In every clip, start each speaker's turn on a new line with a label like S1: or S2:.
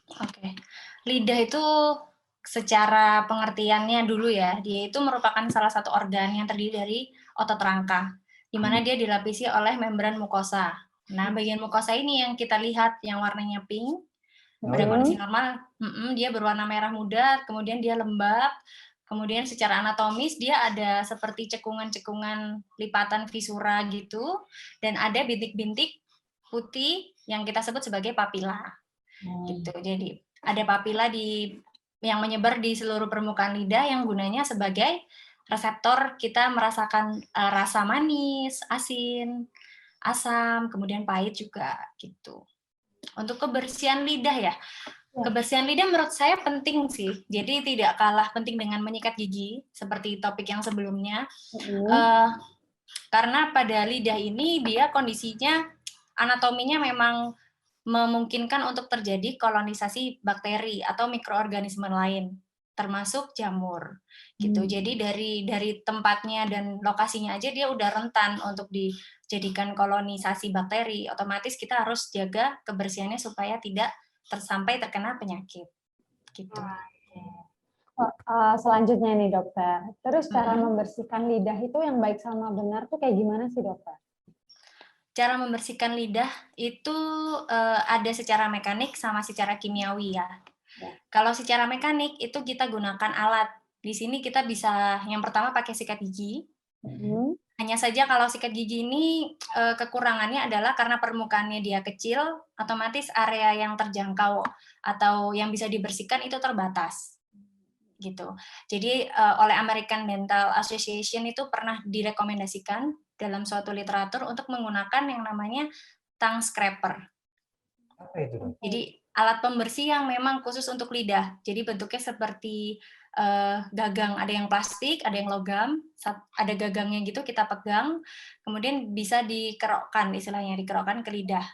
S1: Oke. Lidah itu secara pengertiannya dulu ya, dia itu merupakan salah satu organ yang terdiri dari otot rangka, di mana dia dilapisi oleh membran mukosa. Nah, bagian mukosa ini yang kita lihat yang warnanya pink, pada kondisi normal dia berwarna merah muda, kemudian dia lembab, kemudian secara anatomis dia ada seperti cekungan-cekungan lipatan visura gitu, dan ada bintik-bintik putih yang kita sebut sebagai papila. Gitu. Jadi ada papila yang menyebar di seluruh permukaan lidah yang gunanya sebagai reseptor kita merasakan rasa manis, asin, asam, kemudian pahit juga gitu. Untuk kebersihan lidah ya, kebersihan lidah menurut saya penting sih. Jadi tidak kalah penting dengan menyikat gigi seperti topik yang sebelumnya. Karena pada lidah ini dia kondisinya anatominya memang memungkinkan untuk terjadi kolonisasi bakteri atau mikroorganisme lain, termasuk jamur. Gitu. Jadi dari tempatnya dan lokasinya aja dia udah rentan untuk dijadikan kolonisasi bakteri. Otomatis kita harus jaga kebersihannya supaya tidak sampai terkena penyakit. Gitu.
S2: Selanjutnya nih dokter, terus cara membersihkan lidah itu yang baik sama benar tuh kayak gimana sih dokter?
S1: Cara membersihkan lidah itu ada secara mekanik sama secara kimiawi ya. Kalau secara mekanik itu kita gunakan alat. Di sini kita bisa yang pertama pakai sikat gigi. Hanya saja kalau sikat gigi ini kekurangannya adalah karena permukaannya dia kecil, otomatis area yang terjangkau atau yang bisa dibersihkan itu terbatas. Gitu. Jadi oleh American Dental Association itu pernah direkomendasikan dalam suatu literatur untuk menggunakan yang namanya tongue scraper.
S3: Apa itu?
S1: Jadi alat pembersih yang memang khusus untuk lidah. Jadi bentuknya seperti gagang, ada yang plastik, ada yang logam, ada gagangnya gitu kita pegang, kemudian bisa dikerokkan, istilahnya dikerokkan ke lidah.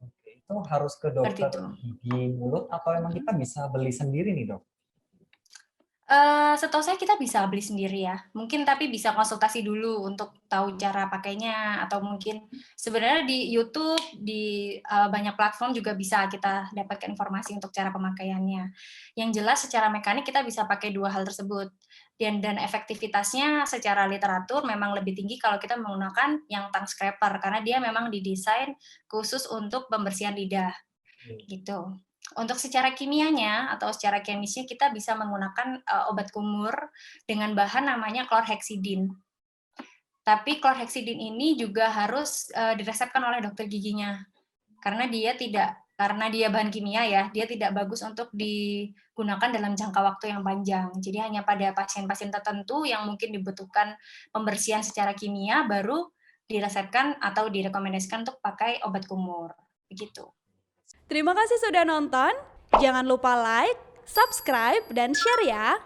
S3: Oke, itu harus ke dokter gigi mulut atau emang kita bisa beli sendiri nih dok?
S1: Setahu saya kita bisa beli sendiri ya. Mungkin tapi bisa konsultasi dulu untuk tahu cara pakainya atau mungkin sebenarnya di YouTube, di banyak platform juga bisa kita dapatkan informasi untuk cara pemakaiannya. Yang jelas secara mekanik kita bisa pakai dua hal tersebut. Dan efektivitasnya secara literatur memang lebih tinggi kalau kita menggunakan yang tongue scraper karena dia memang didesain khusus untuk pembersihan lidah. Gitu. Untuk secara kimianya atau secara kemisnya kita bisa menggunakan obat kumur dengan bahan namanya chlorhexidin. Tapi chlorhexidin ini juga harus diresepkan oleh dokter giginya. Karena dia bahan kimia ya, dia tidak bagus untuk digunakan dalam jangka waktu yang panjang. Jadi hanya pada pasien-pasien tertentu yang mungkin dibutuhkan pembersihan secara kimia baru diresepkan atau direkomendasikan untuk pakai obat kumur. Begitu.
S4: Terima kasih sudah nonton. Jangan lupa like, subscribe, dan share ya.